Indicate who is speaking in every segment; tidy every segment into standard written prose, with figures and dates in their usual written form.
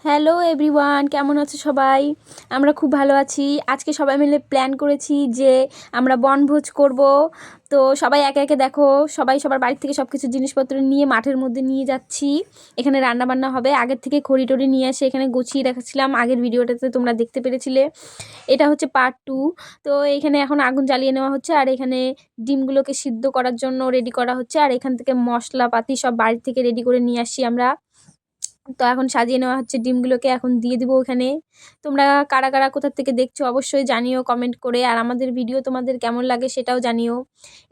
Speaker 1: Hello everyone, কেমন আছো সবাই? আমরা খুব ভালো আছি। আজকে সবাই মিলে প্ল্যান করেছি যে আমরা বনভোজ করব। তো সবাই একে একে দেখো, সবাই সবার বাড়ি থেকে সব কিছু জিনিসপত্র নিয়ে মাঠের মধ্যে নিয়ে যাচ্ছি। এখানে রান্না বান্না হবে। আগের থেকে খড়ি টড়ি নিয়ে এসে এখানে গুছিয়ে রেখেছিলাম, আগের ভিডিওটাতে তোমরা দেখতে পেরেছিলে। এটা হচ্ছে পার্ট 2। তো এখানে এখন আগুন জ্বালিয়ে নেওয়া হচ্ছে, আর এখানে ডিমগুলোকে সিদ্ধ করার জন্য রেডি করা হচ্ছে। আর এখান থেকে মশলাপাতি সব বাড়ি থেকে রেডি করে নিয়ে আসি আমরা। তো এখন সাজিয়ে নেওয়া হচ্ছে ডিমগুলোকে, এখন দিয়ে দিব ওখানে। তোমরা কারা কারা কোথা থেকে দেখছো অবশ্যই জানিও কমেন্ট করে, আর আমাদের ভিডিও তোমাদের কেমন লাগে সেটাও জানিও।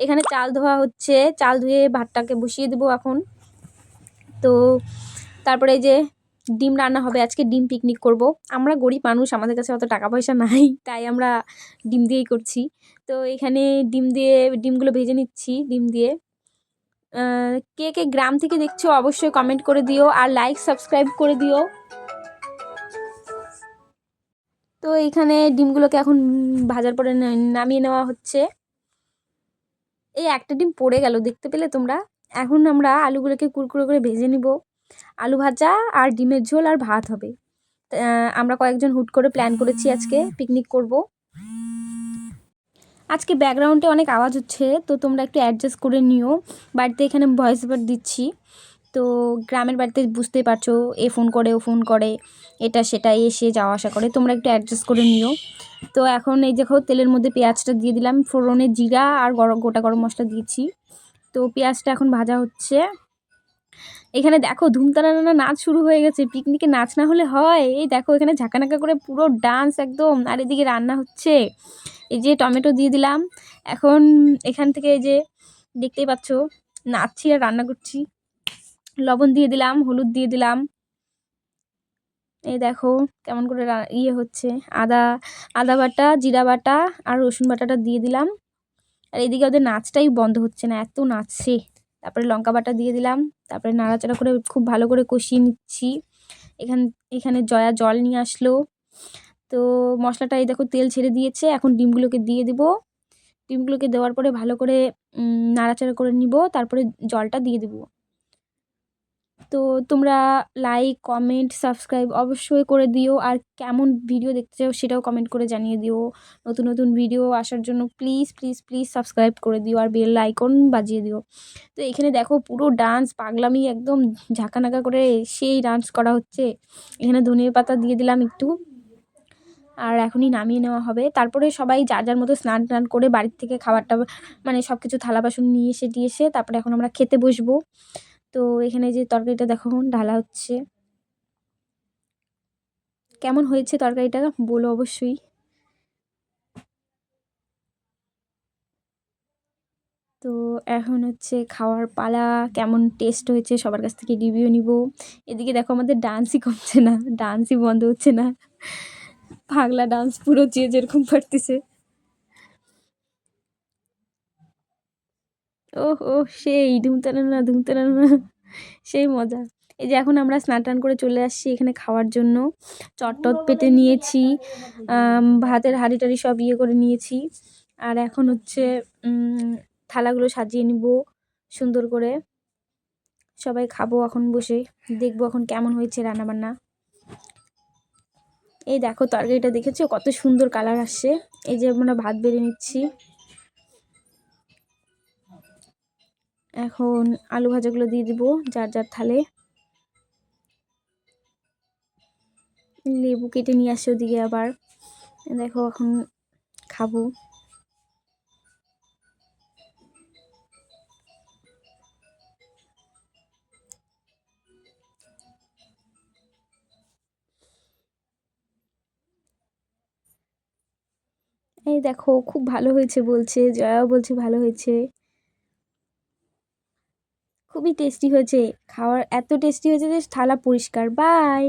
Speaker 1: এখানে চাল ধোয়া হচ্ছে, চাল ধুয়ে ভাতটাকে বসিয়ে দেবো এখন। তো তারপরে এই যে ডিম রান্না হবে আজকে, ডিম পিকনিক করব। আমরা গরিব মানুষ, আমাদের কাছে অত টাকা পয়সা নাই, তাই আমরা ডিম দিয়েই করছি। তো এখানে ডিমগুলো ভেজে নিচ্ছি ডিম দিয়ে। কে কে গ্রাম থেকে দেখছো অবশ্যই কমেন্ট করে দিও, আর লাইক সাবস্ক্রাইব করে দিও। তো এইখানে ডিমগুলোকে এখন ভাজার পরে নামিয়ে নেওয়া হচ্ছে। এই একটা ডিম পড়ে গেল, দেখতে পেলে তোমরা? এখন আমরা আলুগুলোকে কুরকুরে করে ভেজে নিব। আলু ভাজা আর ডিমের ঝোল আর ভাত হবে। আমরা কয়েকজন হুট করে প্ল্যান করেছি আজকে পিকনিক করব। আজকে ব্যাকগ্রাউন্ডে অনেক আওয়াজ হচ্ছে, তো তোমরা একটু অ্যাডজাস্ট করে নিও। বাড়িতে এখানে ভয়েস ওভার দিচ্ছি। তো গ্রামের বাড়িতে বুঝতেই পারছো, এ ফোন করে ও ফোন করে, এটা সেটা এসে যাওয়া আসা করে, তোমরা একটু অ্যাডজাস্ট করে নিও। তো এখন এই দেখো তেলের মধ্যে পেঁয়াজটা দিয়ে দিলাম, ফোড়নে জিরা আর গোটা গরম মশলা দিয়েছি। তো পেঁয়াজটা এখন ভাজা হচ্ছে। এখানে দেখো ধুমতারানা নাচ শুরু হয়ে গেছে। পিকনিকে নাচ না হলে হয়? এই দেখো এখানে ঝাঁকানাকা করে পুরো ডান্স একদম। আর এদিকে রান্না হচ্ছে। এই যে টমেটো দিয়ে দিলাম। এখন এখান থেকে এই যে দেখতেই পাচ্ছ নাচছি আর রান্না করছি। লবণ দিয়ে দিলাম, হলুদ দিয়ে দিলাম। এই দেখো কেমন করে হচ্ছে। আদা আদা বাটা, জিরা বাটা আর রসুন বাটাটা দিয়ে দিলাম। আর এদিকে ওদের নাচটাই বন্ধ হচ্ছে না, এত নাচছে। তারপরে লঙ্কা বাটা দিয়ে দিলাম। তারপরে নাড়াচাড়া করে খুব ভালো করে কষিয়ে নিচ্ছি। এখানে জয়া জল নিয়ে আসলো। তো মশলাটা এই দেখো তেল ছেড়ে দিয়েছে, এখন ডিমগুলোকে দিয়ে দিব। ডিমগুলোকে দেওয়ার পরে ভালো করে নাড়াচাড়া করে নিব, তারপরে জলটা দিয়ে দিব। তো তোমরা লাইক কমেন্ট সাবস্ক্রাইব অবশ্যই করে দিও, আর কেমন ভিডিও দেখতে চাও সেটাও কমেন্ট করে জানিয়ে দিও। নতুন নতুন ভিডিও আসার জন্য প্লিজ প্লিজ প্লিজ সাবস্ক্রাইব করে দিও, আর বেল আইকন বাজিয়ে দিও। তো এখানে দেখো পুরো ডান্স পাগলামি একদম ঝাঁকানাকা করে সেই ডান্স করা হচ্ছে। এখানে ধনিয়া পাতা দিয়ে দিলাম একটু, আর এখনই নামিয়ে নেওয়া হবে। তারপরে সবাই যার যার মতো স্নান টান করে বাড়ির থেকে খাবারটা মানে সব কিছু থালা বাসন নিয়ে এসে তারপরে এখন আমরা খেতে বসবো। তো এখানে যে তরকারিটা দেখো ঢালা হচ্ছে। কেমন হয়েছে তরকারিটা বলো অবশ্যই। তো এখন হচ্ছে খাওয়ার পালা, কেমন টেস্ট হয়েছে সবার কাছ থেকে রিভিউ নিব। এদিকে দেখো আমাদের ডান্সই কমছে না, ডান্সই বন্ধ হচ্ছে না। পাগলা ডান্স পুরো যে যেরকম পারতেছে। ওহ ওহ, সেই ধুমতারানা সেই মজা। এই যে এখন আমরা স্নান টান করে চলে আসছি এখানে খাওয়ার জন্য। চটটট পেটে নিয়েছি, ভাতের হাঁড়ি টাড়ি সব করে নিয়েছি। আর এখন হচ্ছে থালাগুলো সাজিয়ে নিব সুন্দর করে। সবাই খাবো এখন বসে, দেখবো এখন কেমন হয়েছে রান্নাবান্না। এই দেখো তরকারিটা দেখেছো কত সুন্দর কালার আসছে। এই যে আমরা ভাত বেড়ে নিচ্ছি। এখন আলু ভাজাগুলো দিয়ে দিব যার যার থালে। লেবু কেটে নিয়ে আসছে ওদিকে আবার। দেখো এখন খাবো। এই দেখো খুব ভালো হয়েছে বলছে, জয়াও বলছে ভালো হয়েছে, খুবই টেস্টি হয়েছে। খাওয়ার এত টেস্টি হয়েছে যে থালা পরিষ্কার। বাই।